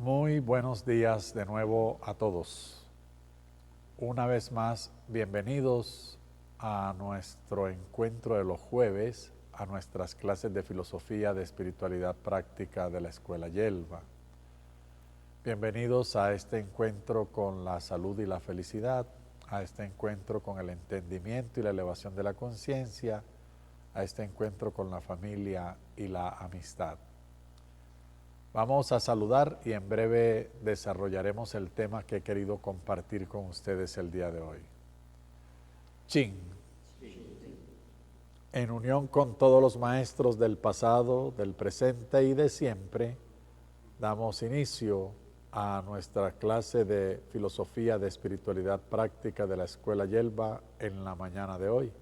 Muy buenos días de nuevo a todos. Una vez más, bienvenidos a nuestro encuentro de los jueves, a nuestras clases de filosofía de espiritualidad práctica de la Escuela Yelva. Bienvenidos a este encuentro con la salud y la felicidad, a este encuentro con el entendimiento y la elevación de la conciencia, a este encuentro con la familia y la amistad. Vamos a saludar y en breve desarrollaremos el tema que he querido compartir con ustedes el día de hoy. Chin. En unión con todos los maestros del pasado, del presente y de siempre, damos inicio a nuestra clase de filosofía de espiritualidad práctica de la Escuela Yelva en la mañana de hoy.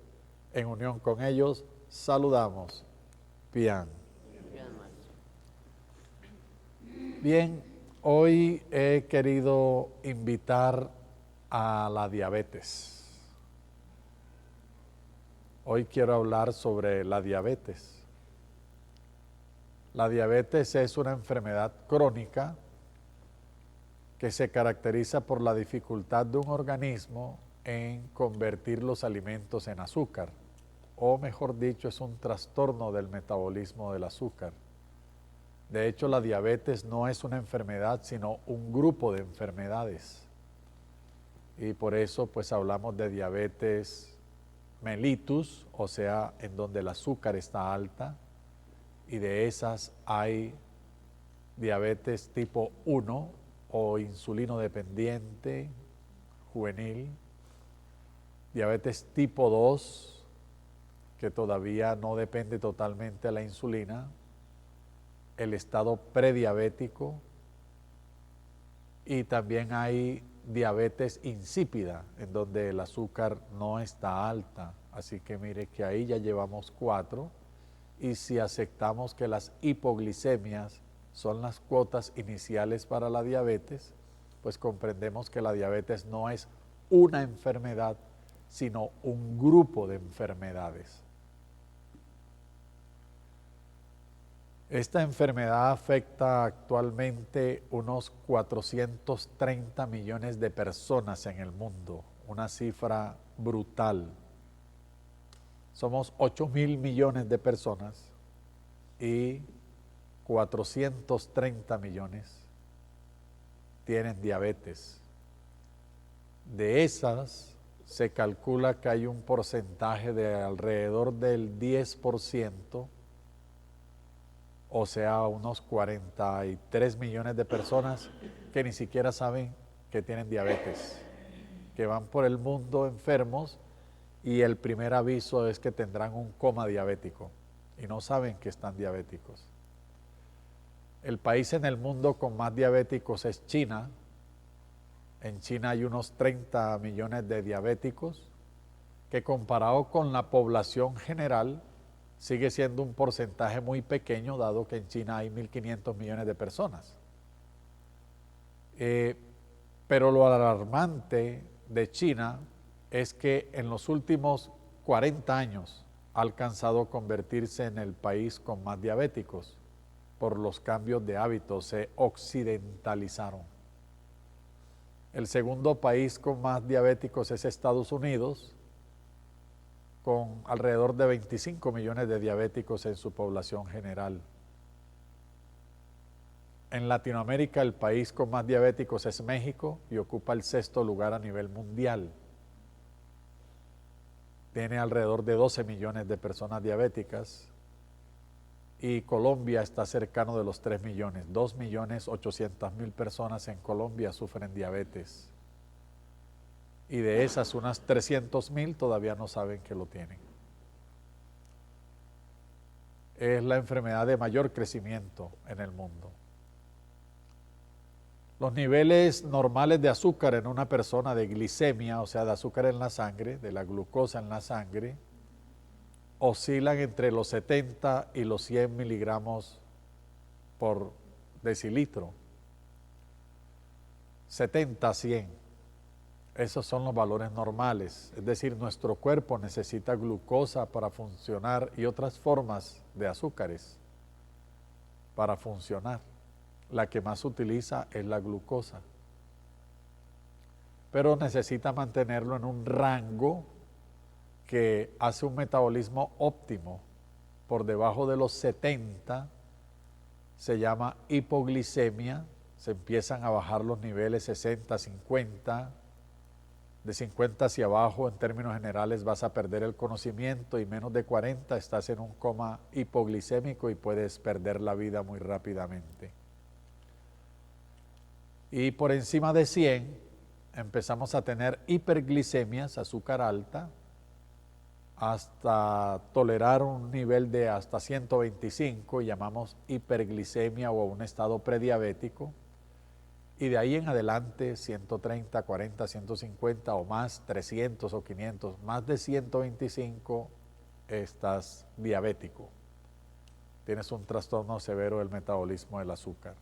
En unión con ellos, saludamos. Pian. Bien, hoy he querido invitar a la diabetes. Hoy quiero hablar sobre la diabetes. La diabetes es una enfermedad crónica que se caracteriza por la dificultad de un organismo en convertir los alimentos en azúcar, o mejor dicho, es un trastorno del metabolismo del azúcar. De hecho, la diabetes no es una enfermedad, sino un grupo de enfermedades. Y por eso, pues, hablamos de diabetes mellitus, o sea, en donde el azúcar está alta, y de esas hay diabetes tipo 1 o insulino dependiente juvenil, diabetes tipo 2, que todavía no depende totalmente de la insulina, el estado prediabético, y también hay diabetes insípida, en donde el azúcar no está alta. Así que mire que ahí ya llevamos 4, y si aceptamos que las hipoglicemias son las cuotas iniciales para la diabetes, pues comprendemos que la diabetes no es una enfermedad, sino un grupo de enfermedades. Esta enfermedad afecta actualmente unos 430 millones de personas en el mundo, una cifra brutal. Somos 8.000 millones de personas y 430 millones tienen diabetes. De esas, se calcula que hay un porcentaje de alrededor del 10%, o sea, unos 43 millones de personas que ni siquiera saben que tienen diabetes, que van por el mundo enfermos y el primer aviso es que tendrán un coma diabético y no saben que están diabéticos. El país en el mundo con más diabéticos es China. En China hay unos 30 millones de diabéticos, que comparado con la población general, sigue siendo un porcentaje muy pequeño, dado que en China hay 1.500 millones de personas. Pero lo alarmante de China es que en los últimos 40 años ha alcanzado a convertirse en el país con más diabéticos por los cambios de hábitos, se occidentalizaron. El segundo país con más diabéticos es Estados Unidos, con alrededor de 25 millones de diabéticos en su población general. En Latinoamérica, el país con más diabéticos es México y ocupa el 6º lugar a nivel mundial. Tiene alrededor de 12 millones de personas diabéticas y Colombia está cercano de los 3 millones. 2.800.000 personas en Colombia sufren diabetes. Y de esas, unas 300.000 todavía no saben que lo tienen. Es la enfermedad de mayor crecimiento en el mundo. Los niveles normales de azúcar en una persona, de glicemia, o sea, de azúcar en la sangre, de la glucosa en la sangre, oscilan entre los 70 y los 100 miligramos por decilitro. 70 a 100. Esos son los valores normales, es decir, nuestro cuerpo necesita glucosa para funcionar y otras formas de azúcares para funcionar. la que más utiliza es la glucosa. Pero necesita mantenerlo en un rango que hace un metabolismo óptimo. Por debajo de los 70 se llama hipoglicemia, se empiezan a bajar los niveles 60, 50, de 50 hacia abajo en términos generales vas a perder el conocimiento y menos de 40 estás en un coma hipoglicémico y puedes perder la vida muy rápidamente. Y por encima de 100 empezamos a tener hiperglicemias, azúcar alta, hasta tolerar un nivel de hasta 125 y llamamos hiperglicemia o un estado prediabético. Y de ahí en adelante 130, 40, 150 o más, 300 o 500, más de 125 estás diabético. Tienes un trastorno severo del metabolismo del azúcar.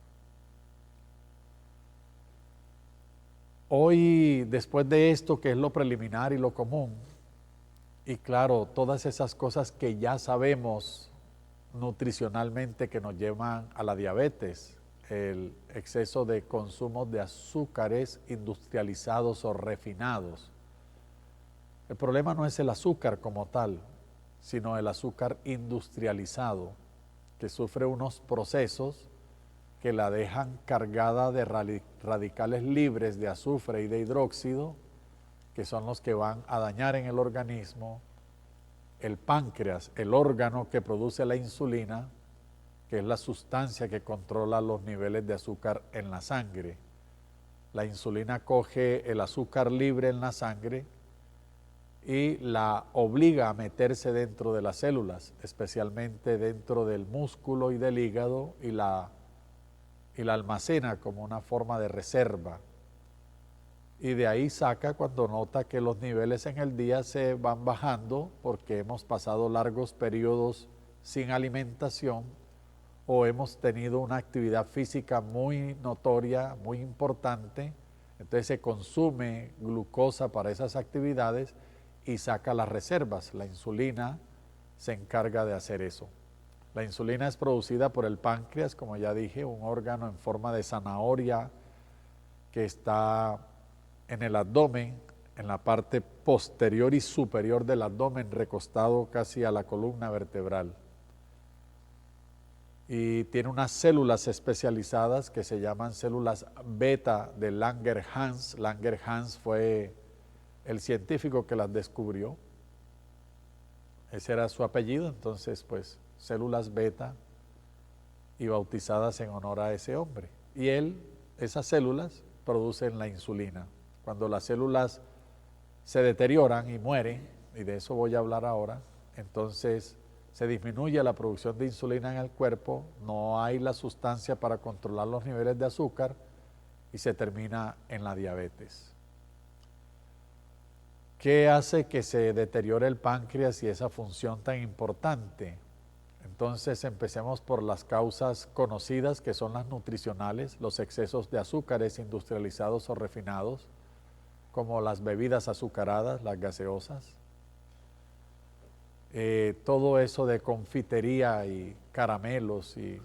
Hoy, después de esto, que es lo preliminar y lo común, y claro, todas esas cosas que ya sabemos nutricionalmente que nos llevan a la diabetes, el exceso de consumo de azúcares industrializados o refinados. El problema no es el azúcar como tal, sino el azúcar industrializado, que sufre unos procesos que la dejan cargada de radicales libres de azufre y de hidróxido, que son los que van a dañar en el organismo el páncreas, el órgano que produce la insulina, que es la sustancia que controla los niveles de azúcar en la sangre. La insulina coge el azúcar libre en la sangre y la obliga a meterse dentro de las células, especialmente dentro del músculo y del hígado, y la almacena como una forma de reserva. Y de ahí saca cuando nota que los niveles en el día se van bajando porque hemos pasado largos periodos sin alimentación o hemos tenido una actividad física muy notoria, muy importante, entonces se consume glucosa para esas actividades y saca las reservas. La insulina se encarga de hacer eso. La insulina es producida por el páncreas, como ya dije, un órgano en forma de zanahoria que está en el abdomen, en la parte posterior y superior del abdomen, recostado casi a la columna vertebral. Y tiene unas células especializadas que se llaman células beta de Langerhans. Langerhans fue el científico que las descubrió. Ese era su apellido, entonces pues células beta y bautizadas en honor a ese hombre. Y esas células producen la insulina. Cuando las células se deterioran y mueren, y de eso voy a hablar ahora, entonces se disminuye la producción de insulina en el cuerpo, no hay la sustancia para controlar los niveles de azúcar y se termina en la diabetes. ¿Qué hace que se deteriore el páncreas y esa función tan importante? Entonces empecemos por las causas conocidas, que son las nutricionales, los excesos de azúcares industrializados o refinados, como las bebidas azucaradas, las gaseosas, todo eso de confitería y caramelos y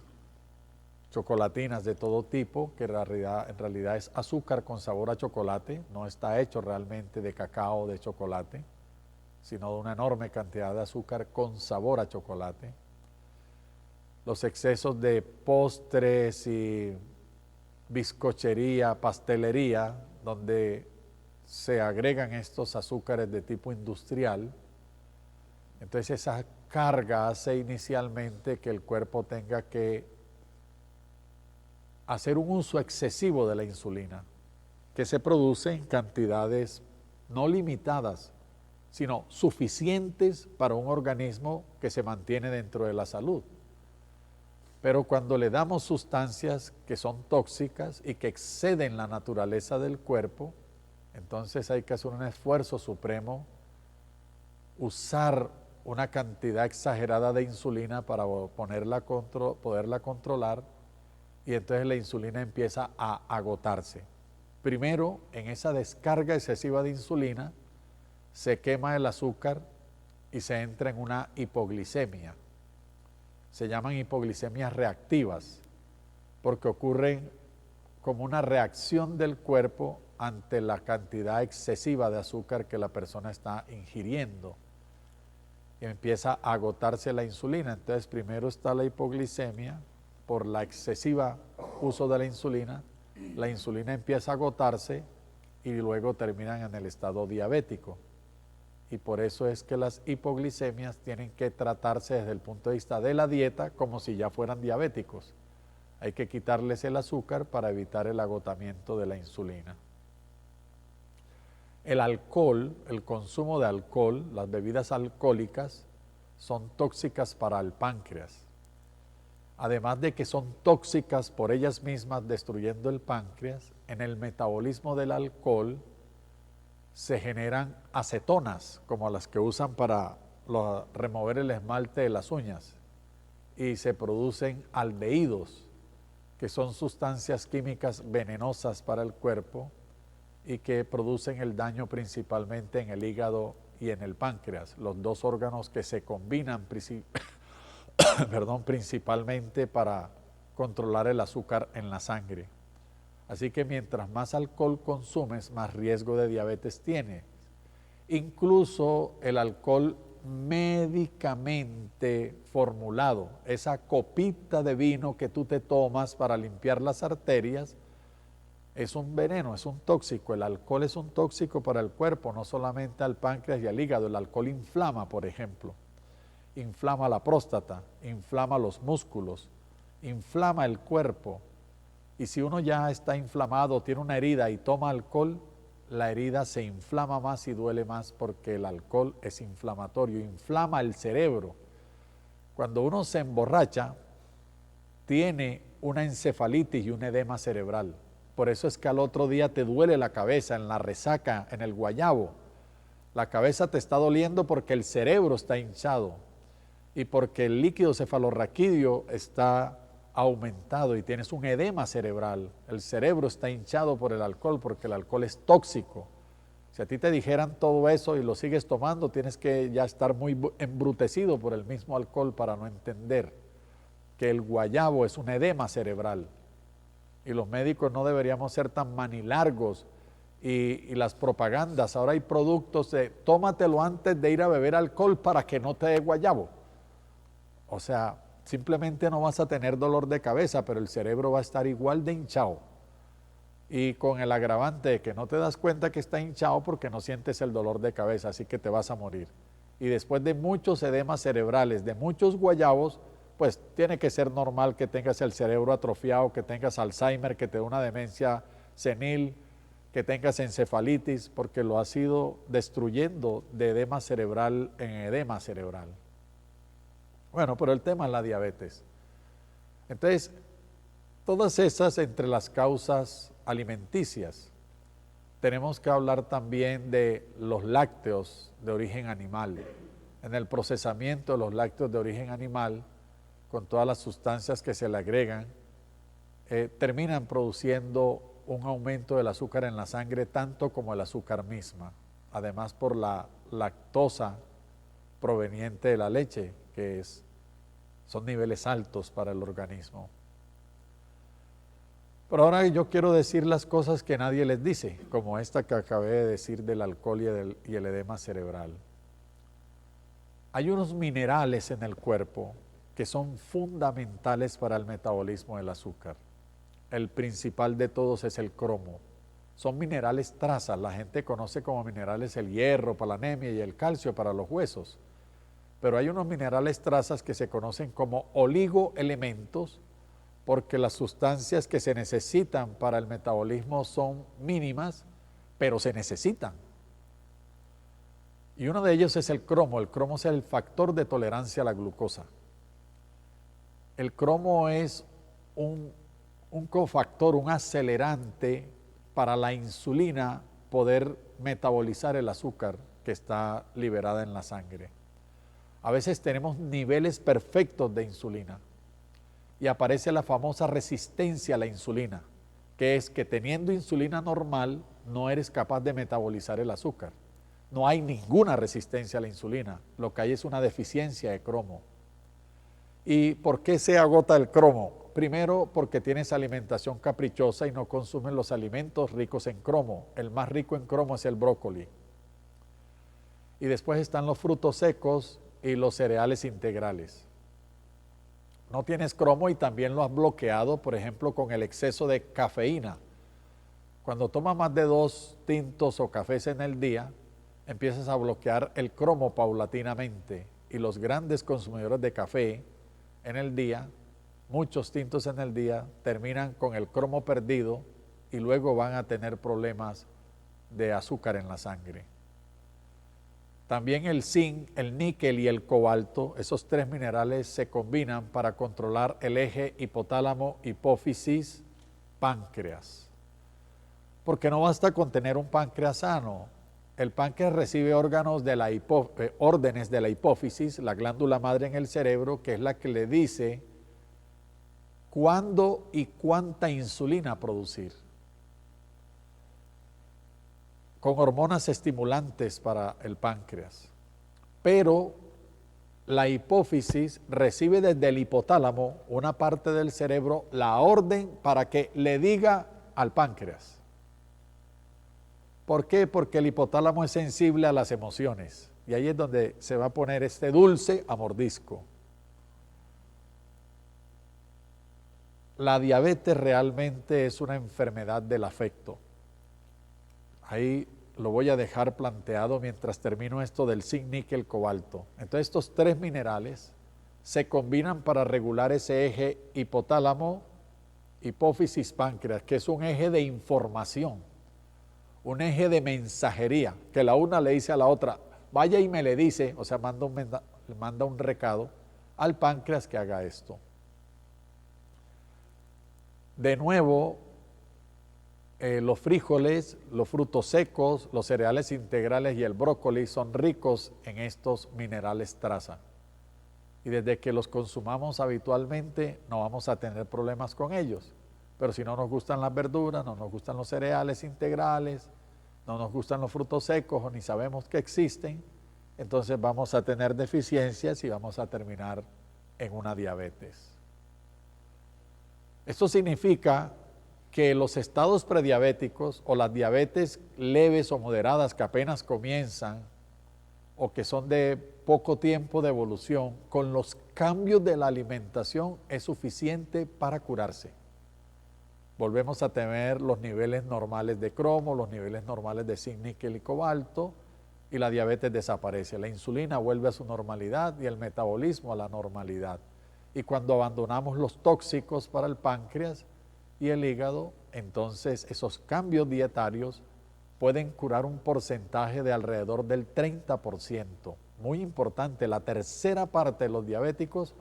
chocolatinas de todo tipo, que en realidad es azúcar con sabor a chocolate, no está hecho realmente de cacao o de chocolate, sino de una enorme cantidad de azúcar con sabor a chocolate. Los excesos de postres y bizcochería, pastelería, donde se agregan estos azúcares de tipo industrial. Entonces esa carga hace inicialmente que el cuerpo tenga que hacer un uso excesivo de la insulina, que se produce en cantidades no limitadas, sino suficientes para un organismo que se mantiene dentro de la salud. Pero cuando le damos sustancias que son tóxicas y que exceden la naturaleza del cuerpo, entonces hay que hacer un esfuerzo supremo, usar una cantidad exagerada de insulina para poderla controlar, y entonces la insulina empieza a agotarse. Primero, en esa descarga excesiva de insulina, se quema el azúcar y se entra en una hipoglicemia. Se llaman hipoglicemias reactivas, porque ocurren como una reacción del cuerpo ante la cantidad excesiva de azúcar que la persona está ingiriendo. Y empieza a agotarse la insulina. Entonces primero está la hipoglicemia por la excesiva uso de la insulina empieza a agotarse y luego terminan en el estado diabético. Y por eso es que las hipoglicemias tienen que tratarse desde el punto de vista de la dieta como si ya fueran diabéticos. Hay que quitarles el azúcar para evitar el agotamiento de la insulina. El alcohol, el consumo de alcohol, las bebidas alcohólicas, son tóxicas para el páncreas. Además de que son tóxicas por ellas mismas, destruyendo el páncreas, en el metabolismo del alcohol se generan acetonas, como las que usan para remover el esmalte de las uñas, y se producen aldehídos, que son sustancias químicas venenosas para el cuerpo y que producen el daño principalmente en el hígado y en el páncreas, los dos órganos que se combinan principalmente para controlar el azúcar en la sangre. Así que mientras más alcohol consumes, más riesgo de diabetes tienes. Incluso el alcohol médicamente formulado, esa copita de vino que tú te tomas para limpiar las arterias, es un veneno, es un tóxico. El alcohol es un tóxico para el cuerpo, no solamente al páncreas y al hígado. El alcohol inflama, por ejemplo. Inflama la próstata, inflama los músculos, inflama el cuerpo. Y si uno ya está inflamado, tiene una herida y toma alcohol, la herida se inflama más y duele más porque el alcohol es inflamatorio, inflama el cerebro. Cuando uno se emborracha, tiene una encefalitis y un edema cerebral. Por eso es que al otro día te duele la cabeza, en la resaca, en el guayabo. La cabeza te está doliendo porque el cerebro está hinchado y porque el líquido cefalorraquídeo está aumentado y tienes un edema cerebral. El cerebro está hinchado por el alcohol porque el alcohol es tóxico. Si a ti te dijeran todo eso y lo sigues tomando, tienes que ya estar muy embrutecido por el mismo alcohol para no entender que el guayabo es un edema cerebral. Y los médicos no deberíamos ser tan manilargos y las propagandas. Ahora hay productos de tómatelo antes de ir a beber alcohol para que no te dé guayabo. O sea, simplemente no vas a tener dolor de cabeza, pero el cerebro va a estar igual de hinchado. Y con el agravante de que no te das cuenta que está hinchado porque no sientes el dolor de cabeza, así que te vas a morir. Y después de muchos edemas cerebrales, de muchos guayabos, pues tiene que ser normal que tengas el cerebro atrofiado, que tengas Alzheimer, que te dé una demencia senil, que tengas encefalitis, porque lo has ido destruyendo de edema cerebral en edema cerebral. Bueno, pero el tema es la diabetes. Entonces, todas esas entre las causas alimenticias. Tenemos que hablar también de los lácteos de origen animal. En el procesamiento de los lácteos de origen animal, con todas las sustancias que se le agregan, terminan produciendo un aumento del azúcar en la sangre, tanto como el azúcar misma. Además, por la lactosa proveniente de la leche, que son niveles altos para el organismo. Pero ahora yo quiero decir las cosas que nadie les dice, como esta que acabé de decir del alcohol y el edema cerebral. Hay unos minerales en el cuerpo que son fundamentales para el metabolismo del azúcar. El principal de todos es el cromo. Son minerales trazas, la gente conoce como minerales el hierro para la anemia y el calcio para los huesos. Pero hay unos minerales trazas que se conocen como oligoelementos, porque las sustancias que se necesitan para el metabolismo son mínimas, pero se necesitan. Y uno de ellos es el cromo. El cromo es el factor de tolerancia a la glucosa. El cromo es un cofactor, un acelerante para la insulina poder metabolizar el azúcar que está liberada en la sangre. A veces tenemos niveles perfectos de insulina y aparece la famosa resistencia a la insulina, que es que teniendo insulina normal no eres capaz de metabolizar el azúcar. No hay ninguna resistencia a la insulina, lo que hay es una deficiencia de cromo. ¿Y por qué se agota el cromo? primero porque tienes alimentación caprichosa y no consumes los alimentos ricos en cromo. El más rico en cromo es el brócoli. Y después están los frutos secos y los cereales integrales. No tienes cromo y también lo has bloqueado, por ejemplo, con el exceso de cafeína. Cuando tomas más de 2 tintos o cafés en el día, empiezas a bloquear el cromo paulatinamente. Y los grandes consumidores de café en el día, muchos tintos en el día, terminan con el cromo perdido y luego van a tener problemas de azúcar en la sangre. También el zinc, el níquel y el cobalto, esos 3 minerales se combinan para controlar el eje hipotálamo, hipófisis, páncreas. Porque no basta con tener un páncreas sano. El páncreas recibe órdenes de la hipófisis, la glándula madre en el cerebro, que es la que le dice cuándo y cuánta insulina producir, con hormonas estimulantes para el páncreas. Pero la hipófisis recibe desde el hipotálamo, una parte del cerebro, la orden para que le diga al páncreas. ¿Por qué? Porque el hipotálamo es sensible a las emociones. Y ahí es donde se va a poner este dulce a mordisco. La diabetes realmente es una enfermedad del afecto. Ahí lo voy a dejar planteado mientras termino esto del zinc, níquel, cobalto. Entonces estos 3 minerales se combinan para regular ese eje hipotálamo, hipófisis, páncreas, que es un eje de información, un eje de mensajería, que la una le dice a la otra, vaya y me le dice, o sea, manda un recado al páncreas que haga esto. De nuevo, los frijoles, los frutos secos, los cereales integrales y el brócoli son ricos en estos minerales traza. Y desde que los consumamos habitualmente no vamos a tener problemas con ellos. Pero si no nos gustan las verduras, no nos gustan los cereales integrales, no nos gustan los frutos secos o ni sabemos que existen, entonces vamos a tener deficiencias y vamos a terminar en una diabetes. Esto significa que los estados prediabéticos o las diabetes leves o moderadas que apenas comienzan o que son de poco tiempo de evolución, con los cambios de la alimentación es suficiente para curarse. Volvemos a tener los niveles normales de cromo, los niveles normales de zinc, níquel y cobalto, y la diabetes desaparece. La insulina vuelve a su normalidad y el metabolismo a la normalidad. Y cuando abandonamos los tóxicos para el páncreas y el hígado, entonces esos cambios dietarios pueden curar un porcentaje de alrededor del 30%. Muy importante, la tercera parte de los diabéticos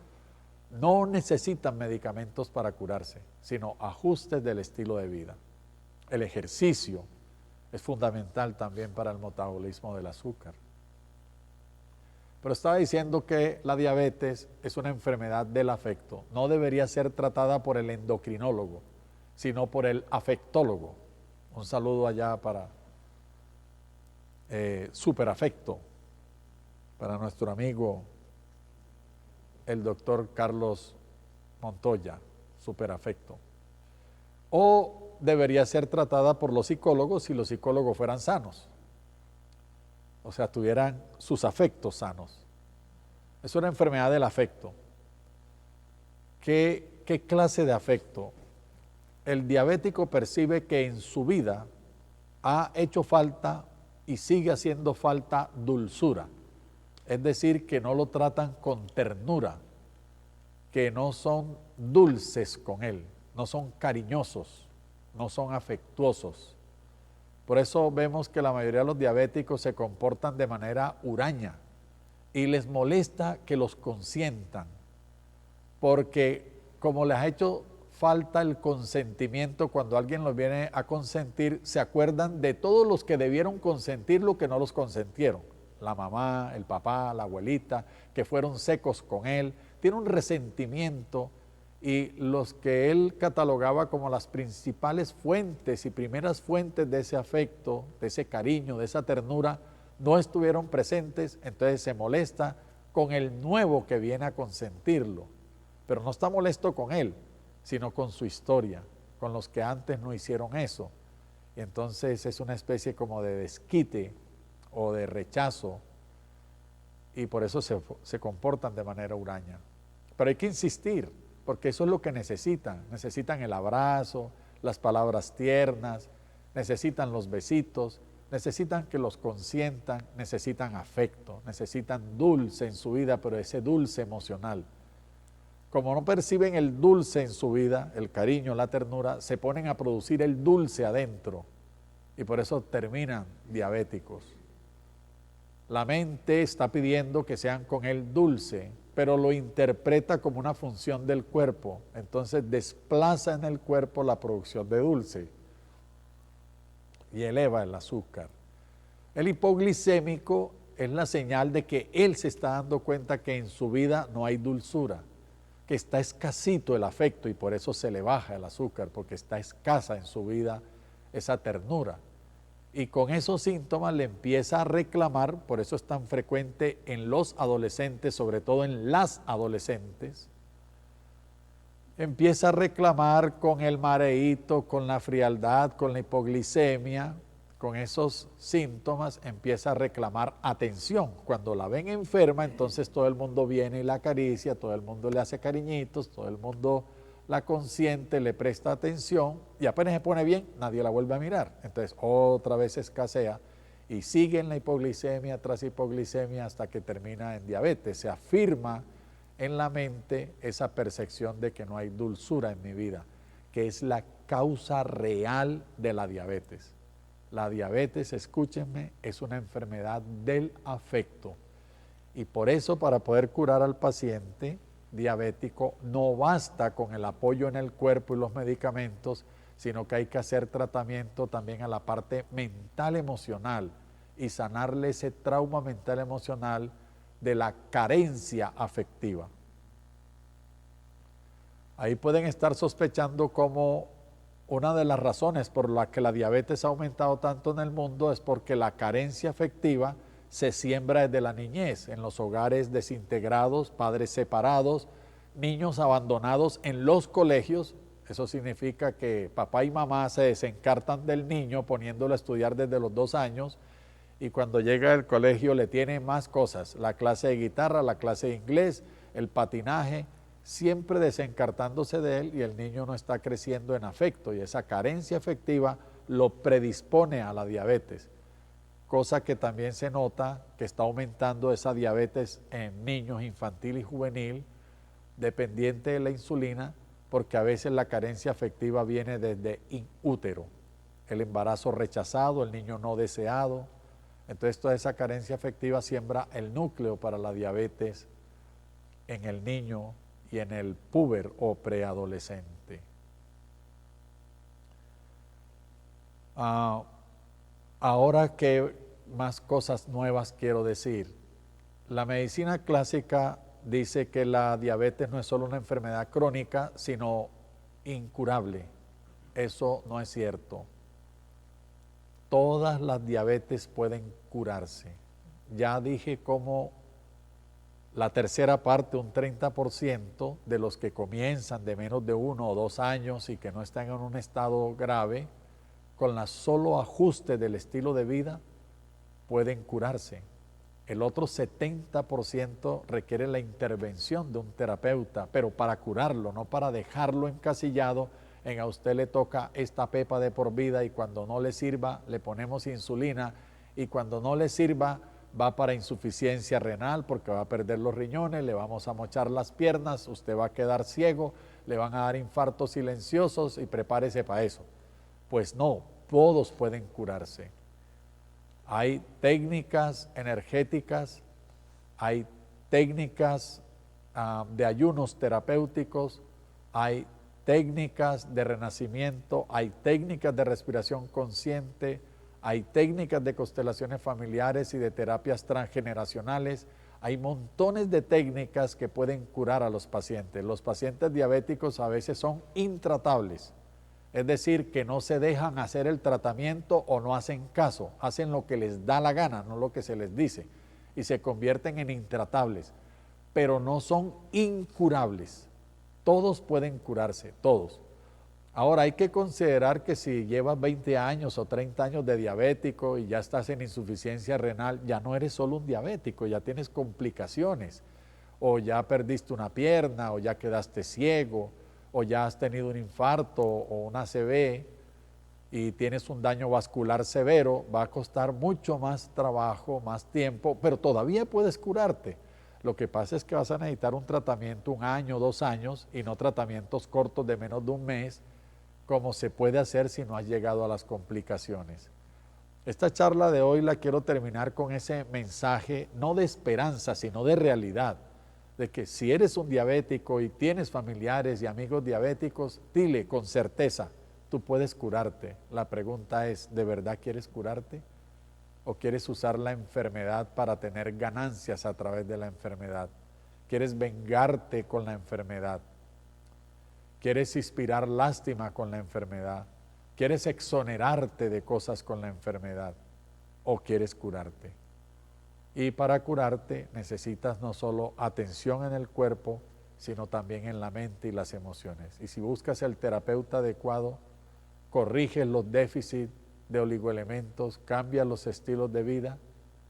no necesitan medicamentos para curarse, sino ajustes del estilo de vida. El ejercicio es fundamental también para el metabolismo del azúcar. Pero estaba diciendo que la diabetes es una enfermedad del afecto. No debería ser tratada por el endocrinólogo, sino por el afectólogo. Un saludo allá para Superafecto, para nuestro amigo el doctor Carlos Montoya, Superafecto. O debería ser tratada por los psicólogos si los psicólogos fueran sanos, o sea, tuvieran sus afectos sanos. Es una enfermedad del afecto. ¿Qué clase de afecto? El diabético percibe que en su vida ha hecho falta y sigue haciendo falta dulzura. Es decir, que no lo tratan con ternura, que no son dulces con él, no son cariñosos, no son afectuosos. Por eso vemos que la mayoría de los diabéticos se comportan de manera huraña y les molesta que los consientan, porque como les ha hecho falta el consentimiento, cuando alguien los viene a consentir, se acuerdan de todos los que debieron consentirlo que no los consentieron. La mamá, el papá, la abuelita, que fueron secos con él. Tiene un resentimiento y los que él catalogaba como las principales fuentes y primeras fuentes de ese afecto, de ese cariño, de esa ternura, no estuvieron presentes, entonces se molesta con el nuevo que viene a consentirlo. Pero no está molesto con él, sino con su historia, con los que antes no hicieron eso. Y entonces es una especie como de desquite o de rechazo, y por eso se comportan de manera huraña. Pero hay que insistir, porque eso es lo que necesitan. Necesitan el abrazo, las palabras tiernas, necesitan los besitos, necesitan que los consientan, necesitan afecto, necesitan dulce en su vida, pero ese dulce emocional. Como no perciben el dulce en su vida, el cariño, la ternura, se ponen a producir el dulce adentro y por eso terminan diabéticos. La mente está pidiendo que sean con el dulce, pero lo interpreta como una función del cuerpo, entonces desplaza en el cuerpo la producción de dulce y eleva el azúcar. El hipoglicémico es la señal de que él se está dando cuenta que en su vida no hay dulzura, que está escasito el afecto y por eso se le baja el azúcar, porque está escasa en su vida esa ternura. Y con esos síntomas le empieza a reclamar, por eso es tan frecuente en los adolescentes, sobre todo en las adolescentes, empieza a reclamar con el mareíto, con la frialdad, con la hipoglicemia, con esos síntomas empieza a reclamar atención. Cuando la ven enferma, entonces todo el mundo viene y la acaricia, todo el mundo le hace cariñitos, todo el mundo la consiente, le presta atención y apenas se pone bien, nadie la vuelve a mirar. Entonces otra vez escasea y sigue en la hipoglicemia tras hipoglicemia hasta que termina en diabetes. Se afirma en la mente esa percepción de que no hay dulzura en mi vida, que es la causa real de la diabetes. La diabetes, escúchenme, es una enfermedad del afecto y por eso para poder curar al paciente diabético no basta con el apoyo en el cuerpo y los medicamentos, sino que hay que hacer tratamiento también a la parte mental emocional y sanarle ese trauma mental emocional de la carencia afectiva. Ahí pueden estar sospechando como una de las razones por las que la diabetes ha aumentado tanto en el mundo es porque la carencia afectiva se siembra desde la niñez, en los hogares desintegrados, padres separados, niños abandonados en los colegios. Eso significa que papá y mamá se desencartan del niño poniéndolo a estudiar desde los 2 años y cuando llega al colegio le tienen más cosas, la clase de guitarra, la clase de inglés, el patinaje, siempre desencartándose de él y el niño no está creciendo en afecto y esa carencia afectiva lo predispone a la diabetes, cosa que también se nota que está aumentando esa diabetes en niños infantil y juvenil dependiente de la insulina porque a veces la carencia afectiva viene desde útero, el embarazo rechazado, el niño no deseado, entonces toda esa carencia afectiva siembra el núcleo para la diabetes en el niño y en el puber o preadolescente. Ahora que más cosas nuevas quiero decir. La medicina clásica dice que la diabetes no es solo una enfermedad crónica, sino incurable. Eso no es cierto. Todas las diabetes pueden curarse. Ya dije cómo la tercera parte, un 30% de los que comienzan de menos de 1 o 2 años y que no están en un estado grave, con la solo ajuste del estilo de vida, pueden curarse. El otro 70% requiere la intervención de un terapeuta, pero para curarlo, no para dejarlo encasillado en a usted le toca esta pepa de por vida y cuando no le sirva le ponemos insulina y cuando no le sirva va para insuficiencia renal porque va a perder los riñones, le vamos a mochar las piernas, usted va a quedar ciego, le van a dar infartos silenciosos y prepárese para eso. Pues no, todos pueden curarse. Hay técnicas energéticas, hay técnicas de ayunos terapéuticos, hay técnicas de renacimiento, hay técnicas de respiración consciente, hay técnicas de constelaciones familiares y de terapias transgeneracionales, hay montones de técnicas que pueden curar a los pacientes. Los pacientes diabéticos a veces son intratables, es decir, que no se dejan hacer el tratamiento o no hacen caso, hacen lo que les da la gana, no lo que se les dice, y se convierten en intratables, pero no son incurables. Todos pueden curarse, todos. Ahora hay que considerar que si llevas 20 años o 30 años de diabético y ya estás en insuficiencia renal, ya no eres solo un diabético, ya tienes complicaciones, o ya perdiste una pierna, o ya quedaste ciego, o ya has tenido un infarto o una ACV y tienes un daño vascular severo, va a costar mucho más trabajo, más tiempo, pero todavía puedes curarte. Lo que pasa es que vas a necesitar un tratamiento 1 año, 2 años y no tratamientos cortos de menos de un mes, como se puede hacer si no has llegado a las complicaciones. Esta charla de hoy la quiero terminar con ese mensaje, no de esperanza, sino de realidad, de que si eres un diabético y tienes familiares y amigos diabéticos, dile con certeza, tú puedes curarte. La pregunta es, ¿de verdad quieres curarte? ¿O quieres usar la enfermedad para tener ganancias a través de la enfermedad? ¿Quieres vengarte con la enfermedad? ¿Quieres inspirar lástima con la enfermedad? ¿Quieres exonerarte de cosas con la enfermedad? ¿O quieres curarte? Y para curarte necesitas no solo atención en el cuerpo, sino también en la mente y las emociones. Y si buscas el terapeuta adecuado, corriges los déficits de oligoelementos, cambias los estilos de vida,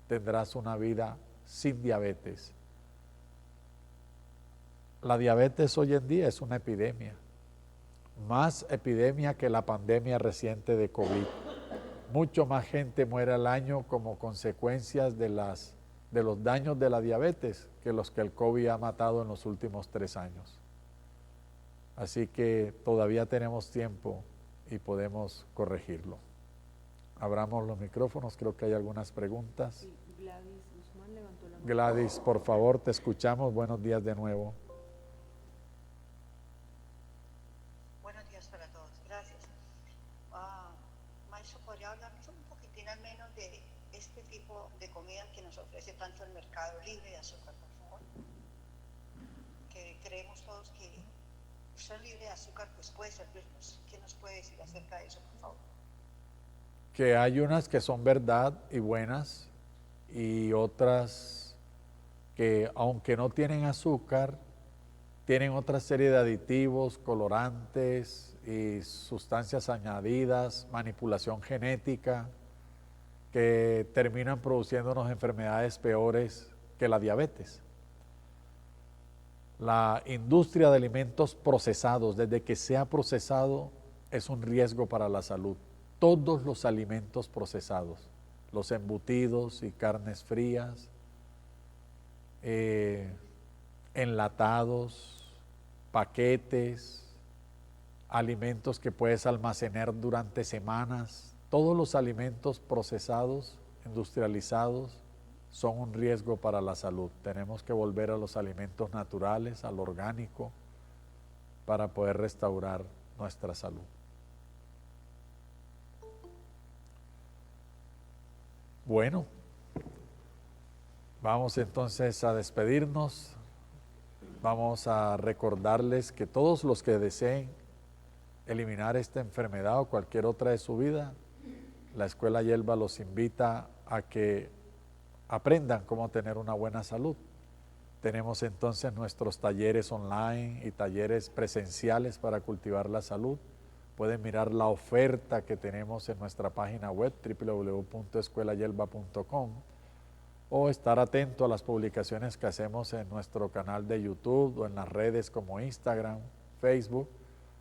tendrás una vida sin diabetes. La diabetes hoy en día es una epidemia, más epidemia que la pandemia reciente de COVID. Mucho más gente muere al año como consecuencias de los daños de la diabetes que los que el COVID ha matado en los últimos 3 años. Así que todavía tenemos tiempo y podemos corregirlo. Abramos los micrófonos, creo que hay algunas preguntas. Sí, Gladys Guzmán levantó la mano. Gladys, por favor, te escuchamos. Buenos días de nuevo. Buenos días para todos, gracias. Maestro, ¿podría hablarnos un poquitín al menos de este tipo de comida que nos ofrece tanto el mercado libre de azúcar, por favor? Que creemos todos que ser libre de azúcar pues puede servirnos. ¿Qué nos puede decir acerca de eso, por favor? Que hay unas que son verdad y buenas y otras que aunque no tienen azúcar, tienen otra serie de aditivos, colorantes y sustancias añadidas, manipulación genética, que terminan produciéndonos enfermedades peores que la diabetes. La industria de alimentos procesados, desde que sea procesado, es un riesgo para la salud. Todos los alimentos procesados, los embutidos y carnes frías, enlatados, paquetes, alimentos que puedes almacenar durante semanas, todos los alimentos procesados, industrializados, son un riesgo para la salud. Tenemos que volver a los alimentos naturales, al orgánico, para poder restaurar nuestra salud. Bueno, vamos entonces a despedirnos. Vamos a recordarles que todos los que deseen eliminar esta enfermedad o cualquier otra de su vida, la Escuela Yelva los invita a que aprendan cómo tener una buena salud. Tenemos entonces nuestros talleres online y talleres presenciales para cultivar la salud. Pueden mirar la oferta que tenemos en nuestra página web www.escuelayelva.com o estar atento a las publicaciones que hacemos en nuestro canal de YouTube o en las redes como Instagram, Facebook,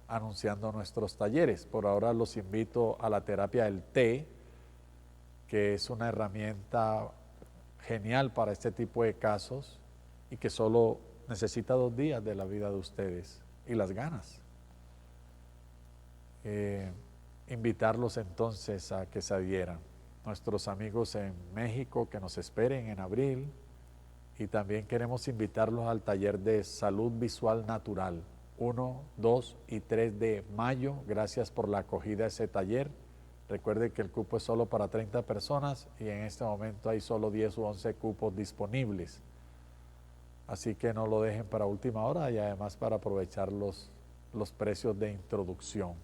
anunciando nuestros talleres. Por ahora los invito a la terapia del té, que es una herramienta genial para este tipo de casos y que solo necesita 2 días de la vida de ustedes y las ganas. Invitarlos entonces a que se adhieran. Nuestros amigos en México que nos esperen en abril, y también queremos invitarlos al taller de salud visual natural 1, 2 y 3 de mayo. Gracias por la acogida a ese taller. Recuerde que el cupo es solo para 30 personas y en este momento hay solo 10 u 11 cupos disponibles. Así que no lo dejen para última hora y además para aprovechar los precios de introducción.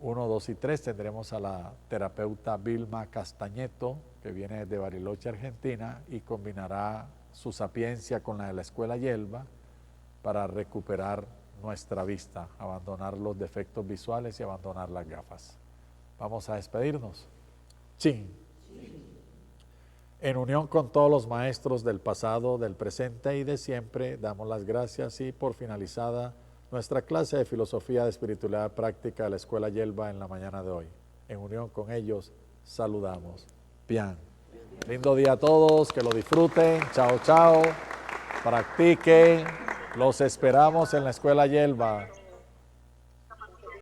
1, 2 y 3 tendremos a la terapeuta Vilma Castañeto, que viene desde Bariloche, Argentina, y combinará su sapiencia con la de la Escuela Yelva para recuperar nuestra vista, abandonar los defectos visuales y abandonar las gafas. Vamos a despedirnos. Chin. En unión con todos los maestros del pasado, del presente y de siempre, damos las gracias y por finalizada nuestra clase de Filosofía de Espiritualidad Práctica de la Escuela Yelva en la mañana de hoy. En unión con ellos, saludamos. Bien. Lindo día a todos, que lo disfruten. Chao, chao. Practiquen. Los esperamos en la Escuela Yelva.